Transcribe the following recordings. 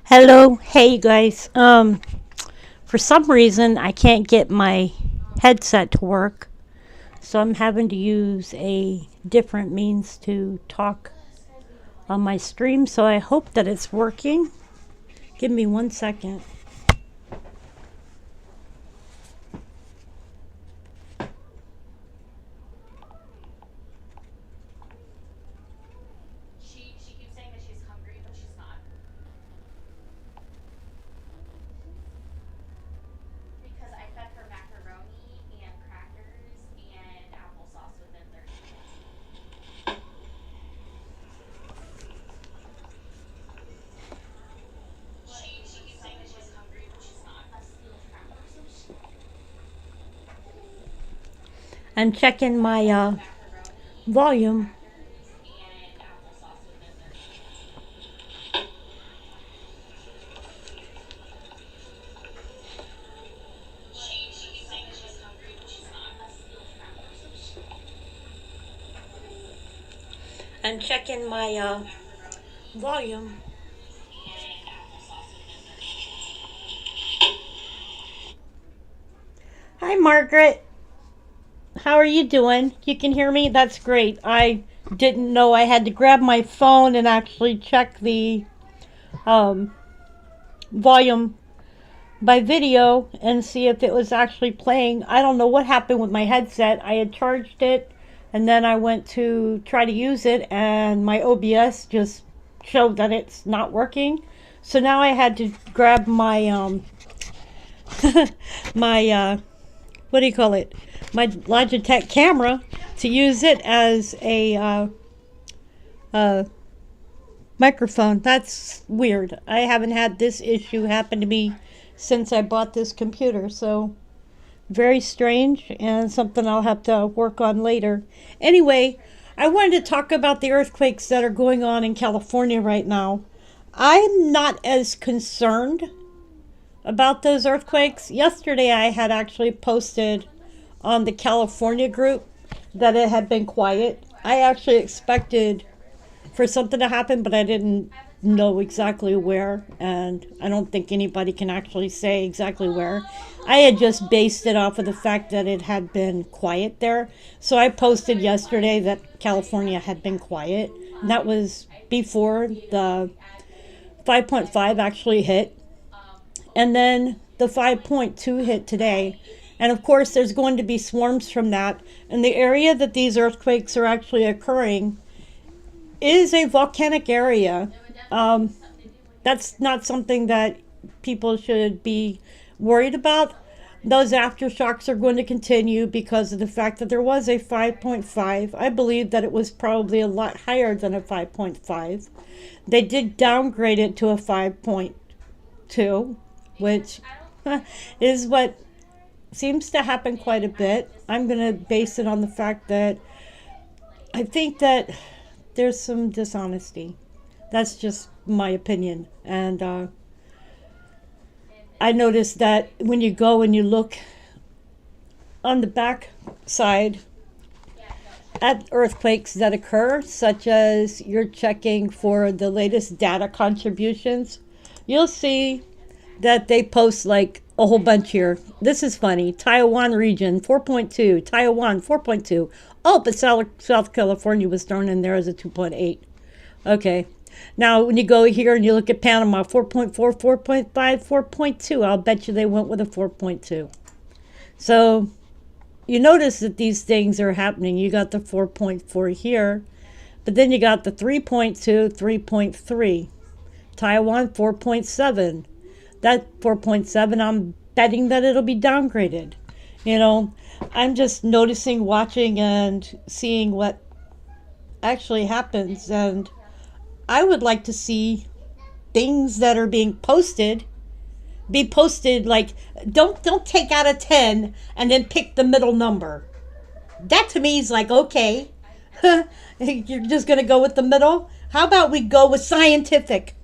Hello, hey you guys. For some reason I can't get my headset to work, so I'm having to use a different means to talk on my stream. So I hope that it's working. Give me 1 second. She keeps saying that she's hungry, but she's not. Because I fed her macaroni and crackers and applesauce within 30 minutes. She keeps saying that she's hungry, but she's not. A steel trap or some shit. I'm checking my Macaroni and volume. crackers and applesauce within 30 minutes. She keeps saying that she's hungry, but she's not. A steel trap or some shit. I'm checking my Macaroni volume. and applesauce within 30 minutes. Hi Margaret. How are you doing? You can hear me? That's great. I didn't know I had to grab my phone and actually check the um, volume by video and see if it was actually playing. I don't know what happened with my headset. I had charged it and then I went to try to use it and my OBS just showed that it's not working. So now I had to grab my my what do you call it? My Logitech camera to use it as a uh, microphone. That's weird. I haven't had this issue happen to me since I bought this computer, so very strange and something I'll have to work on later. Anyway, I wanted to talk about the earthquakes that are going on in California right now. I'm not as concerned about those earthquakes. Yesterday, I had actually posted on the California group that it had been quiet. I actually expected for something to happen, but I didn't know exactly where, and I don't think anybody can actually say exactly where. I had just based it off of the fact that it had been quiet there. So I posted yesterday that California had been quiet. And that was before the 5.5 actually hit. And then the 5.2 hit today. And of course, there's going to be swarms from that. And the area that these earthquakes are actually occurring is a volcanic area. Um, that's not something that people should be worried about. Those aftershocks are going to continue because of the fact that there was a 5.5. I believe that it was probably a lot higher than a 5.5. They did downgrade it to a 5.2, which is what seems to happen quite a bit. I'm going to base it on the fact that I think that there's some dishonesty. That's just my opinion. And I noticed that when you go and you look on the back side at earthquakes that occur, such as you're checking for the latest data contributions, you'll see that they post like a whole bunch here. This is funny. Taiwan region 4.2, Taiwan 4.2. Oh, but South California was thrown in there as a 2.8. Okay. Now, when you go here and you look at Panama, 4.4, 4.5, 4.2, I'll bet you they went with a 4.2. So you notice that these things are happening. You got the 4.4 here, but then you got the 3.2, 3.3. Taiwan 4.7. That 4.7, I'm betting that it'll be downgraded. You know, I'm just noticing, watching, and seeing what actually happens. And I would like to see things that are being posted be posted like don't take out a 10 and then pick the middle number. That to me is like, okay, you're just going to go with the middle. How about we go with scientific?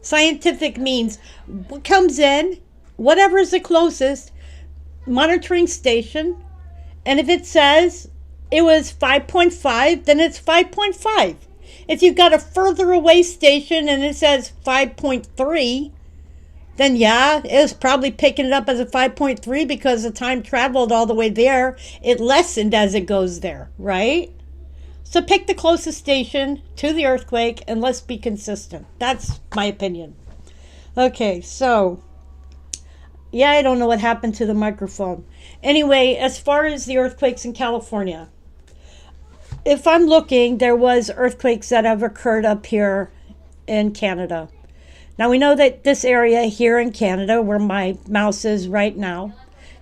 Scientific means what comes in, whatever is the closest monitoring station, and if it says it was 5.5, then it's 5.5. If you've got a further away station and it says 5.3, then yeah, it's probably picking it up as a 5.3 because the time traveled all the way there. It lessened as it goes there, right? So pick the closest station to the earthquake and let's be consistent. That's my opinion. Okay, so yeah, I don't know what happened to the microphone. Anyway, as far as the earthquakes in California, if I'm looking, there was earthquakes that have occurred up here in Canada. Now we know that this area here in Canada, where my mouse is right now,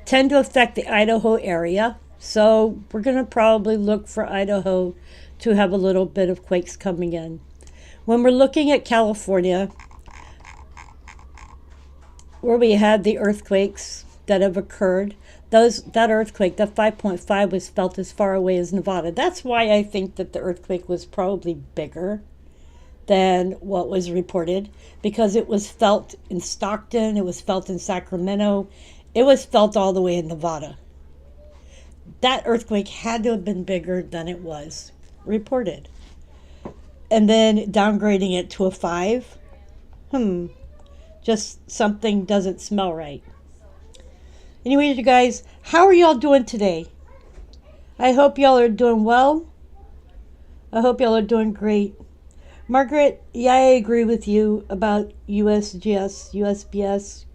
tend to affect the Idaho area. So we're going to probably look for Idaho to have a little bit of quakes coming in. When we're looking at California, where we had the earthquakes that have occurred, that earthquake, that 5.5, was felt as far away as Nevada. That's why I think that the earthquake was probably bigger than what was reported, because it was felt in Stockton, it was felt in Sacramento, it was felt all the way in Nevada. That earthquake had to have been bigger than it was reported. And then downgrading it to a 5, just something doesn't smell right. Anyways, you guys, how are y'all doing today? I hope y'all are doing well. I hope y'all are doing great. Margaret, yeah, I agree with you about USGS, USPS,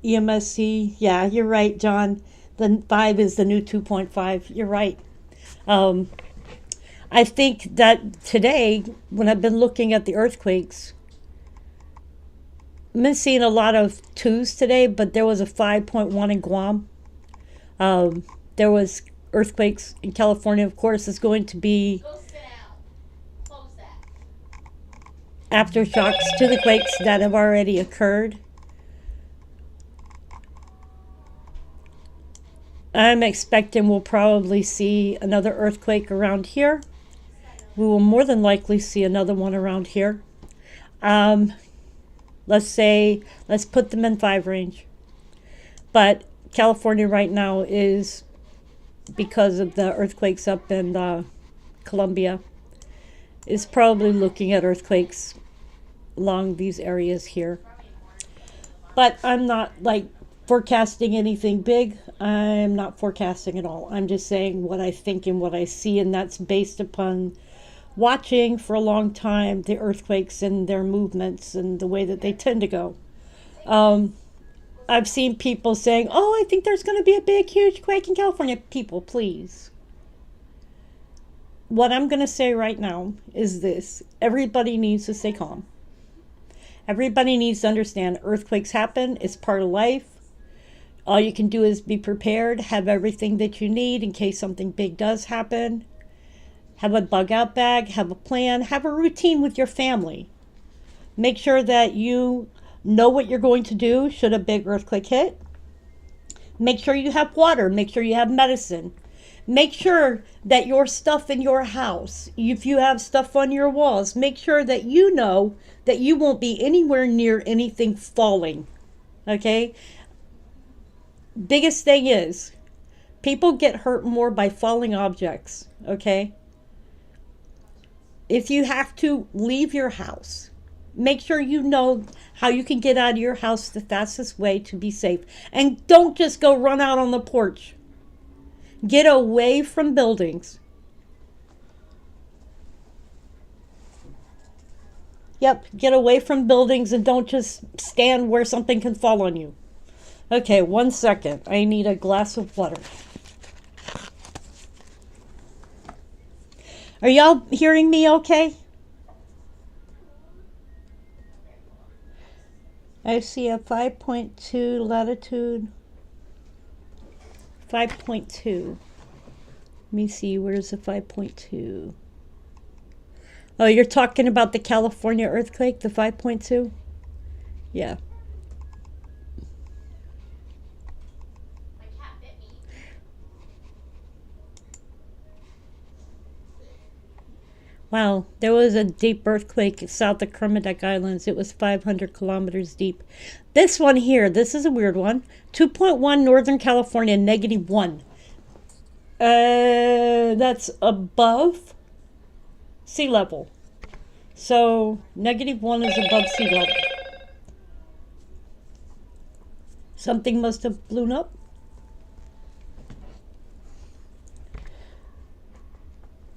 EMSC. Yeah, you're right, John. The 5 is the new 2.5. You're right. I think that today, when I've been looking at the earthquakes, I've been seeing a lot of 2s today, but there was a 5.1 in Guam. There was earthquakes in California, of course. It's going to be aftershocks to the quakes that have already occurred. I'm expecting we'll probably see another earthquake around here. We will more than likely see another one around here. Let's put them in 5 range. But California right now is, because of the earthquakes up in Colombia, is probably looking at earthquakes along these areas here. But I'm not forecasting anything big. I'm not forecasting at all. I'm just saying what I think and what I see, and that's based upon watching for a long time the earthquakes and their movements and the way that they tend to go. I've seen people saying, oh, I think there's going to be a big, huge quake in California. People, please. What I'm going to say right now is this. Everybody needs to stay calm. Everybody needs to understand earthquakes happen. It's part of life. All you can do is be prepared, have everything that you need in case something big does happen. Have a bug out bag, have a plan, have a routine with your family. Make sure that you know what you're going to do should a big earthquake hit. Make sure you have water, make sure you have medicine. Make sure that your stuff in your house, if you have stuff on your walls, make sure that you know that you won't be anywhere near anything falling. Okay? Biggest thing is, people get hurt more by falling objects. Okay? If you have to leave your house, make sure you know how you can get out of your house the fastest way to be safe. And don't just go run out on the porch. Get away from buildings. Yep, get away from buildings and don't just stand where something can fall on you. Okay, 1 second. I need a glass of water. Are y'all hearing me okay? I see a 5.2 latitude. 5.2. Let me see, where's the 5.2? Oh, you're talking about the California earthquake, the 5.2? Yeah. My cat bit me. Wow, there was a deep earthquake south of Kermadec Islands. It was 500 kilometers deep. This one here, this is a weird one. 2.1 Northern California, -1. That's above sea level. So -1 is above sea level. Something must have blown up.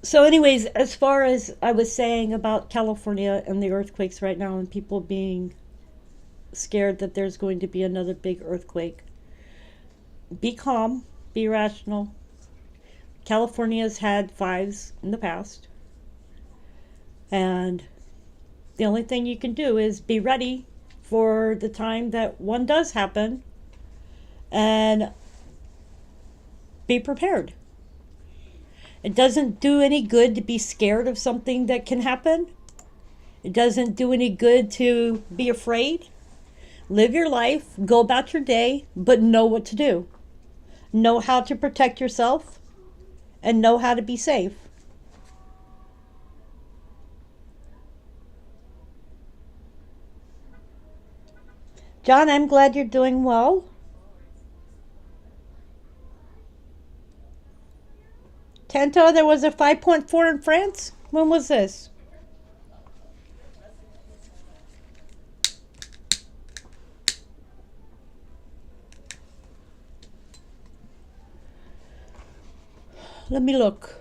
So anyways, as far as I was saying about California and the earthquakes right now and people being scared that there's going to be another big earthquake, be calm, be rational. California's had fives in the past. And the only thing you can do is be ready for the time that one does happen and be prepared. It doesn't do any good to be scared of something that can happen. It doesn't do any good to be afraid. Live your life, go about your day, but know what to do. Know how to protect yourself and know how to be safe. John, I'm glad you're doing well. Tento, there was a 5.4 in France? When was this? Let me look.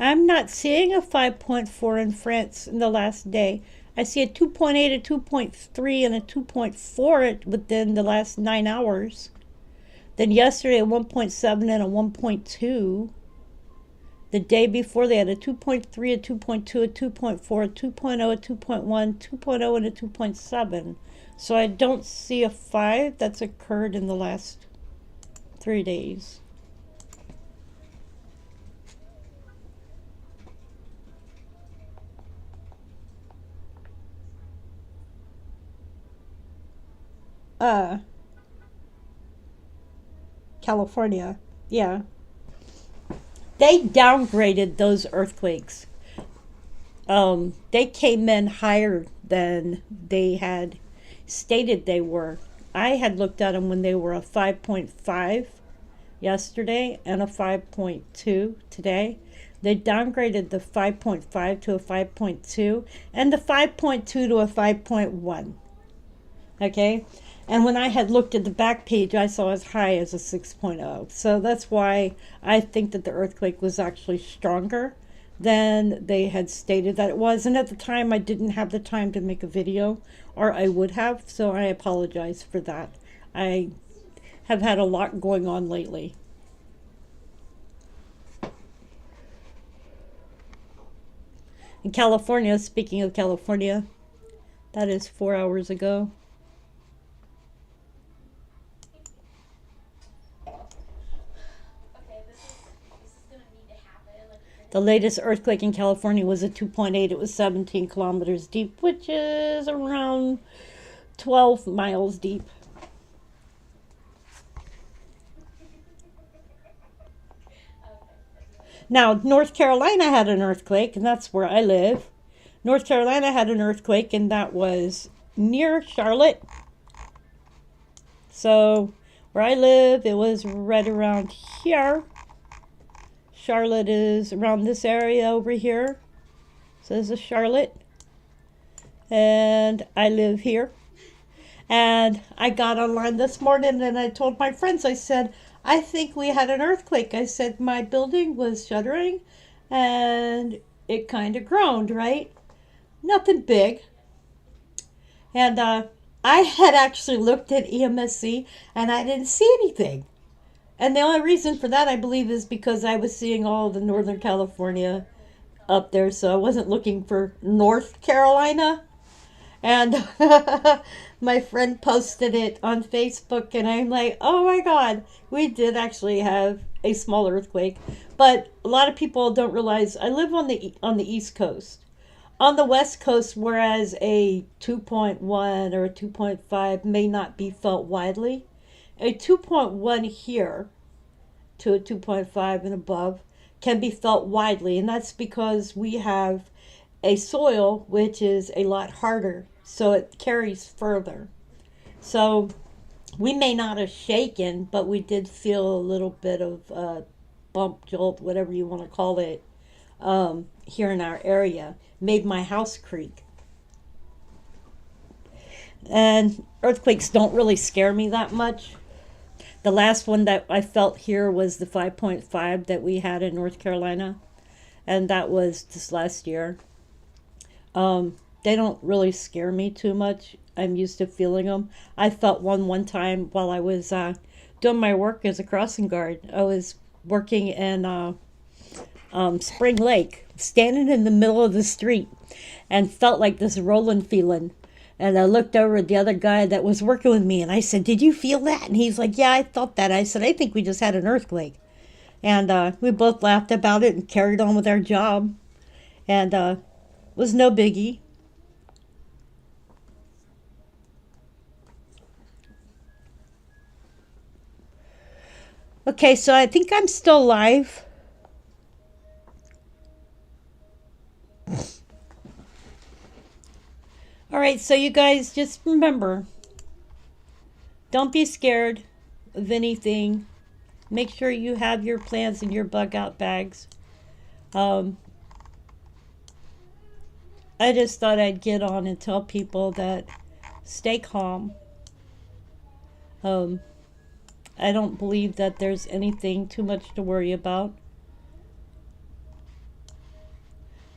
I'm not seeing a 5.4 in France in the last day. I see a 2.8, a 2.3, and a 2.4 within the last 9 hours. Then yesterday a 1.7 and a 1.2. The day before they had a 2.3, a 2.2, a 2.4, a 2.0, a 2.1, 2.0, and a 2.7. So I don't see a 5 that's occurred in the last 3 days. California. Yeah. They downgraded those earthquakes. They came in higher than they had stated they were. I had looked at them when they were a 5.5 yesterday and a 5.2 today. They downgraded the 5.5 to a 5.2 and the 5.2 to a 5.1. Okay? And when I had looked at the back page, I saw as high as a 6.0. So that's why I think that the earthquake was actually stronger than they had stated that it was. And at the time, I didn't have the time to make a video, or I would have. So I apologize for that. I have had a lot going on lately. In California, speaking of California, that is 4 hours ago. The latest earthquake in California was a 2.8. It was 17 kilometers deep, which is around 12 miles deep. Now, North Carolina had an earthquake, and that's where I live. North Carolina had an earthquake, and that was near Charlotte. So, where I live, it was right around here. Charlotte is around this area over here. So this is Charlotte. And I live here. And I got online this morning and I told my friends, I said, I think we had an earthquake. I said, my building was shuddering and it kind of groaned, right? Nothing big. And I had actually looked at EMSC and I didn't see anything. And the only reason for that, I believe, is because I was seeing all the Northern California up there, so I wasn't looking for North Carolina. And my friend posted it on Facebook, and I'm like, oh my God, we did actually have a small earthquake. But a lot of people don't realize I live on the East Coast. On the West Coast, whereas a 2.1 or a 2.5 may not be felt widely, a 2.1 here to a 2.5 and above can be felt widely, and that's because we have a soil which is a lot harder, so it carries further. So we may not have shaken, but we did feel a little bit of bump, jolt, whatever you want to call it, here in our area. Made my house creak. And earthquakes don't really scare me that much. The last one that I felt here was the 5.5 that we had in North Carolina, and that was just last year. They don't really scare me too much. I'm used to feeling them. I felt one time while I was doing my work as a crossing guard. I was working in Spring Lake, standing in the middle of the street, and felt like this rolling feeling. And I looked over at the other guy that was working with me, and I said, "Did you feel that?" And he's like, "Yeah, I felt that." I said, "I think we just had an earthquake." And we both laughed about it and carried on with our job. And it was no biggie. Okay, so I think I'm still alive. All right, so you guys just remember, don't be scared of anything. Make sure you have your plans in your bug out bags. Um, I just thought I'd get on and tell people that stay calm. Um, I don't believe that there's anything too much to worry about.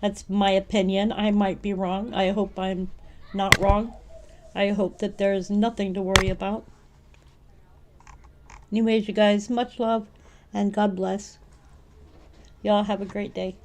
That's my opinion. I might be wrong. I hope I'm not wrong. I hope that there's nothing to worry about. Anyways, you guys, much love and God bless. Y'all have a great day.